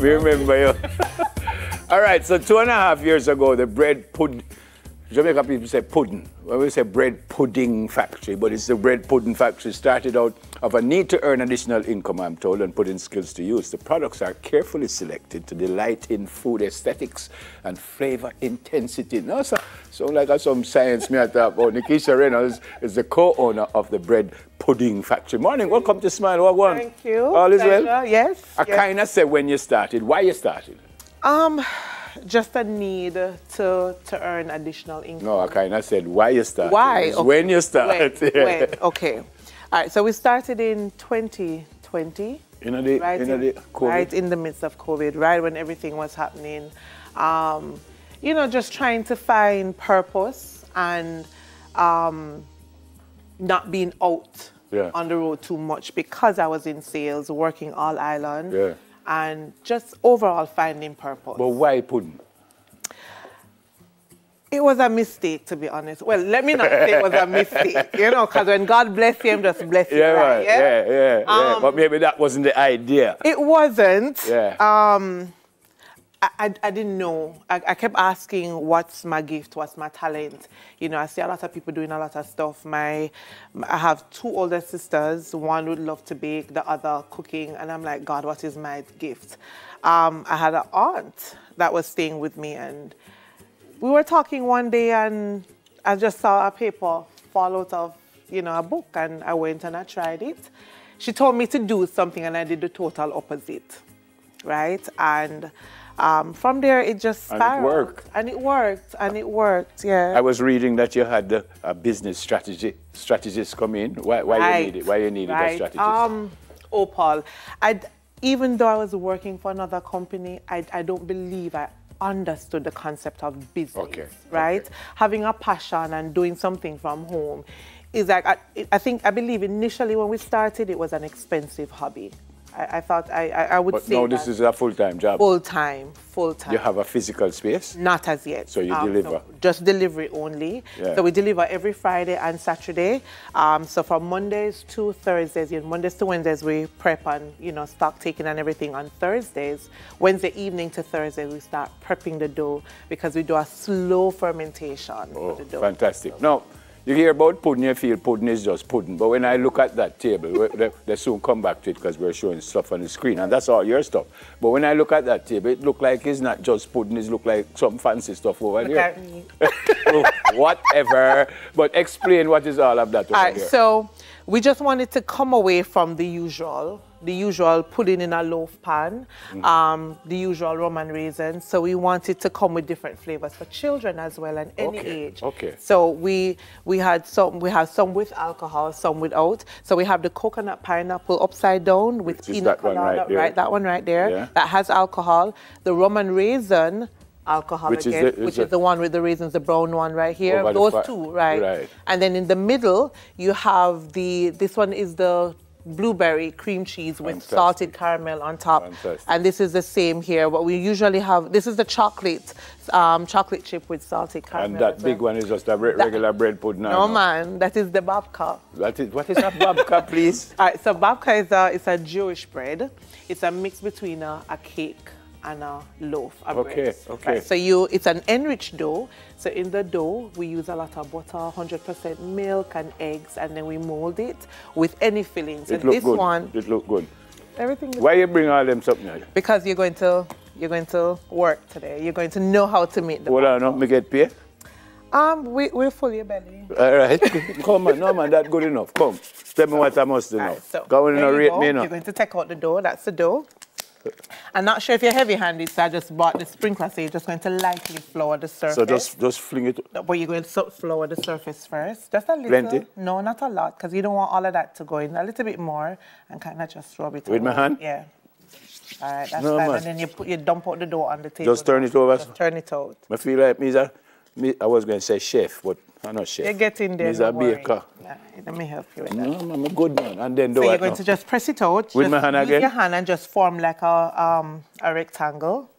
We remember you. All right, so 2.5 years ago, the bread pudding, Jamaica people say pudding. Well, we say bread pudding factory, but it's the bread pudding factory started out of a need to earn additional income, I'm told, and putting skills to use. The products are carefully selected to delight in food aesthetics and flavor intensity. Now, so like some science me I talk about. Nikeisha Reynolds is the co-owner of the bread pudding factory. Morning, welcome to Smile. What one? Thank you. All is well? Yes. I kind of said when you started. Why you started? Just a need to earn additional income. No, I kind of said why you started. Why? Okay. When you started. When? Okay. All right, so we started in 2020. In the COVID. Right in the midst of COVID, right when everything was happening. You know, just trying to find purpose and not being out on the road too much because I was in sales, working all island. Yeah. And just overall finding purpose. But why pudding? It was a mistake, to be honest. Well, let me not say it was a mistake, you know, because when God bless you, just bless you, right? Yeah. But maybe that wasn't the idea. It wasn't. Yeah. I didn't know. I kept asking, what's my gift? What's my talent? You know, I see a lot of people doing a lot of stuff. I have 2 older sisters. One would love to bake, the other cooking. And I'm like, God, what is my gift? I had an aunt that was staying with me. And we were talking one day, and I just saw a paper fall out of, you know, a book. And I went and I tried it. She told me to do something, and I did the total opposite, right? And from there, it just spiraled. And it worked, yeah. I was reading that you had a business strategist come in. Why you needed a strategist? Paul, even though I was working for another company, I don't believe I understood the concept of business, right? Okay. Having a passion and doing something from home is like, I believe initially when we started, it was an expensive hobby. I thought I would say. But no, this is a full-time job. Full-time. You have a physical space? Not as yet. So you deliver? No, just delivery only. Yeah. So we deliver every Friday and Saturday. So from Mondays to Thursdays, Mondays to Wednesdays, we prep and, you know, stock taking and everything. On Thursdays, Wednesday evening to Thursday, we start prepping the dough because we do a slow fermentation for the dough. Fantastic. Now, you hear about pudding, you feel pudding is just pudding. But when I look at that table, they soon come back to it because we're showing stuff on the screen, and that's all your stuff. But when I look at that table, it looks like it's not just pudding, it looks like some fancy stuff over here. At me. Whatever. But explain what is all of that over here. So we just wanted to come away from the usual pudding in a loaf pan, the usual rum and raisins. So we wanted to come with different flavors for children as well and any age. Okay. So we have some with alcohol, some without. So we have the coconut pineapple upside down with pina colada, that one right there. Yeah. That has alcohol. The rum and raisin alcohol which is the one with the raisins, the brown one right here. Those two, right? And then in the middle you have this one is the blueberry cream cheese with salted caramel on top. And this is the same here. What we usually have, this is the chocolate chip with salted caramel. And that big one is just a regular bread pudding. No, man, that is the babka. What is that babka, please? All right, so babka is a Jewish bread. It's a mix between a cake and a loaf of bread. Right, so it's an enriched dough. So in the dough, we use a lot of butter, 100% milk and eggs, and then we mold it with any fillings. It looks good. Everything. Why you bring all them something like that? Because you're going to work today. You're going to know how to make the Hold on, no, me get paid? We're full your belly. All right. Come on, no man, that's good enough. Come, tell me what I must do now. So go on and rate me now. You're going to take out the dough. That's the dough. I'm not sure if you're heavy-handed, so I just bought the sprinkler, so you're just going to lightly flour the surface. So just fling it? But you're going to flour the surface first. Just a little. Plenty? No, not a lot, because you don't want all of that to go in. A little bit more, and kind of just rub it with my hand? Yeah. All right, that's fine. Man. And then you dump out the dough on the table. Just turn it over? Just turn it out. I feel like I was going to say chef, but I'm not chef. You get in there, He's a baker. Nah, let me help you with that. No, I'm a good man. And then so you're going to just press it out. With my hand again? Use your hand and just form like a rectangle.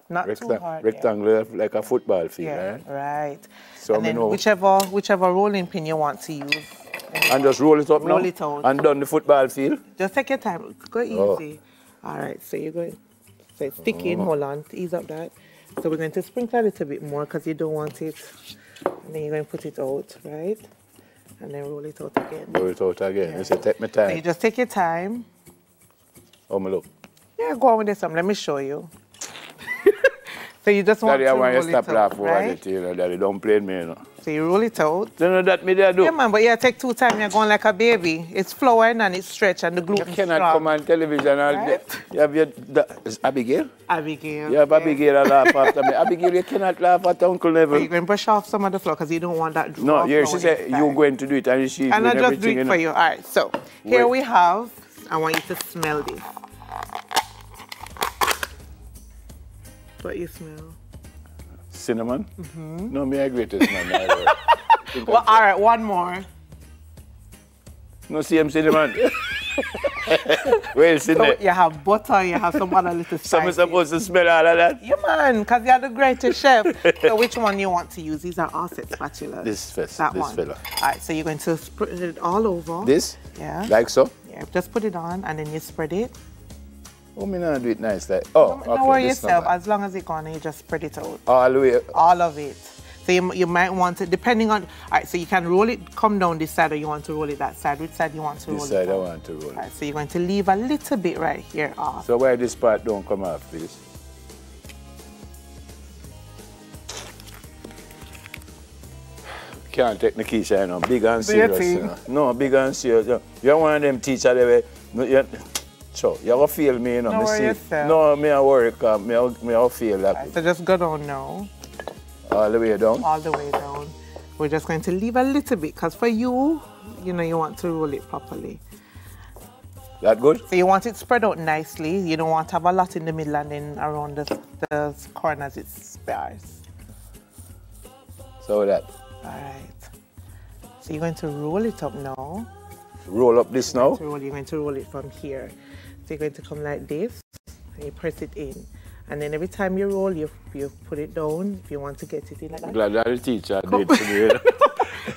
Not too hard. Rectangle, like a football field, right? So and then whichever rolling pin you want to use. And just roll it up now? Roll it out. And down the football field? Just take your time. Go easy. All right, so you're going, so it's sticking, hold on, ease up that. So we're going to sprinkle a little bit more because you don't want it. And then you're going to put it out, right? And then roll it out again. Roll it out again. Yeah. You say, take my time. So you just take your time. Oh, my look. Yeah, go on with this some. Let me show you. So you just want Daddy, to I want roll you it to stop out, laughing over right? it, you know, Daddy. Don't play me, you know. So you roll it out. You know that me there do? Yeah, man, but yeah, take 2 times. You're going like a baby. It's flowing and it's stretched and the gluten You cannot strong. come on television and Right? you have your... Is Abigail? Abigail. You have Abigail to laugh after me. Abigail, you cannot laugh at Uncle So Neville. you're going to brush off some of the flour because you don't want that No, raw yeah, she flour said inside. you're going to do it and she's doing And I'll everything. just do it you know. for you. All right, so here Wait. we have, I want you to smell this. What you smell? Cinnamon? No, me agree to this, man. Well, all right, one more. No, see cinnamon. Well, So cinnamon. you have butter, you have some other little So I'm spices. supposed to smell all of that? Yeah, man, because you're the greatest chef. So which one you want to use? These are offset spatulas. This one. fella. All right, so you're going to spread it all over. This? Yeah. Like so? Yeah, just put it on and then you spread it. Oh, me not do it nice like. Oh, okay. Don't worry this yourself. not bad. As long as it's gone, you just spread it out. All the way. All of it. So you might want to, depending on, all right, so you can roll it, come down this side or you want to roll it that side. Which side you want to roll This it side I down? want to roll. All right, so you're going to leave a little bit right here off. So why this part don't come off, please? Can't take Nikeisha, you know, big and Do you serious. You think? know. No, big and serious. You know. You're one of them teachers that way. No, so, you will feel me, you know. Don't me worry see, yourself. no, me I worry, because me I feel that. All right, so just go down now, All the way down. all the way down. We're just going to leave a little bit because for you, you know, you want to roll it properly. That good? So you want it spread out nicely. You don't want to have a lot in the middle and then around the corners it's sparse. So that. All right. So you're going to roll it up now. Roll up this now. You're going to roll it from here. So you're going to come like this and you press it in. And then every time you roll, you put it down if you want to get it in like that. Glad that the teacher did today.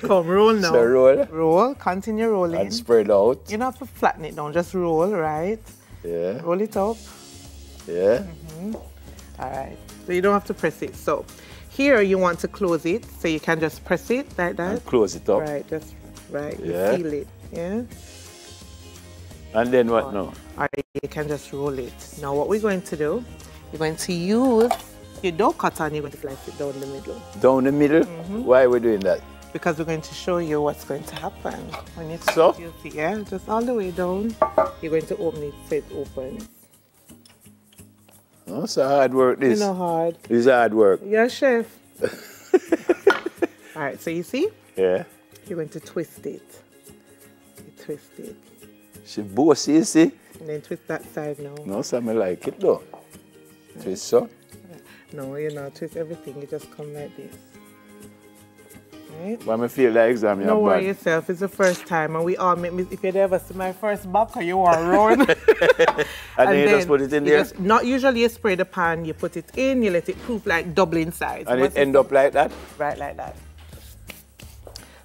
Come, roll now. So roll. Roll, continue rolling. And spread out. You don't have to flatten it down, just roll, right? Yeah. Roll it up. Yeah. All right. So you don't have to press it. So here you want to close it, so you can just press it like that. And close it up. Right, just right. Yeah. You seal it. Yeah. And then what now? All right, you can just roll it. Now what we're going to do, you're going to use your dough cutter and you're going to slice it down the middle. Down the middle? Why are we doing that? Because we're going to show you what's going to happen when you So? yeah, just all the way down. You're going to open it so it opens. Oh, it's a hard work, this. You know hard. It's hard work. You're a chef. All right, so you see? Yeah. You're going to twist it. You twist it. She bossy, you see? And then twist that side now. No, so I like it though. Twist so. No, you know, twist everything. You just come like this. Right? When I feel like exam, you're Don't worry bad. yourself. It's the first time, and we all make mistakes. If you ever see my first babka, you are wrong. And then you just put it in you there? just- not usually you spray the pan, you put it in, you let it proof like double in size. And Once it end up like that? right like that.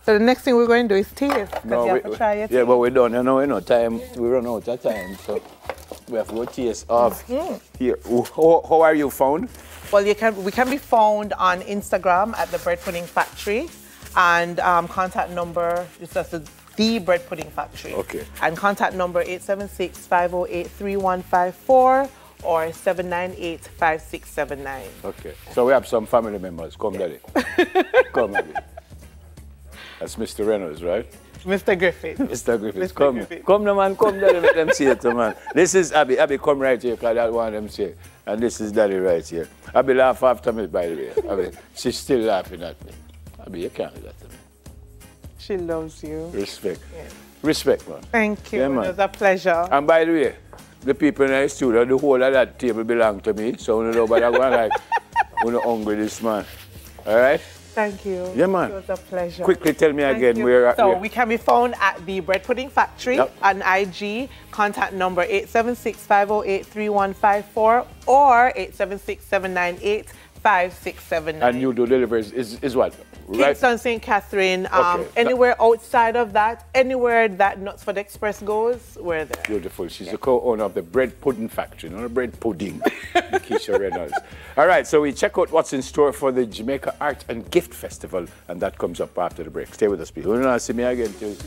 So the next thing we're going to do is taste. Because you have to try it. yeah, but we're done. You know, time. We run out of time, so we have to go taste off here. How are you found? Well, we can be found on Instagram at the Bread Pudding Factory, and contact number is just the Bread Pudding Factory. Okay. And contact number 876-508-3154 or 798-5679. Okay. So we have some family members. Come, Daddy. Come, Daddy. That's Mr. Reynolds, right? Mr. Griffith. Mr. Griffith, Mr. come. Griffith. Come, no, man. Come, Daddy. Let them see it, man. This is Abby. Abby, come right here, because that's one of them say. And this is Daddy right here. Abby laugh after me, by the way. Abby, she's still laughing at me. Abby, you can't do that to me. She loves you. Respect. Yeah. Respect, man. Thank you. Yeah, man. It was a pleasure. And by the way, the people in the studio, the whole of that table belong to me. So you know, but I'm going like, we're not hungry this man. All right? Thank you. Yeah, man. It was a pleasure. Quickly tell me Thank again you. where. So we can be found at the Bread Pudding Factory on IG. Contact number 876-508-3154 or 876-798-5679. 5679. And you do deliveries is what? Right? Kingston, St. Catherine, Okay. anywhere outside of that, anywhere that Nuts for the Express goes, we're there. Beautiful. She's the co-owner of the bread pudding factory, not a bread pudding. Nikeisha Reynolds. All right, so we check out what's in store for the Jamaica Art and Gift Festival, and that comes up after the break. Stay with us, please. You don't see me again, too.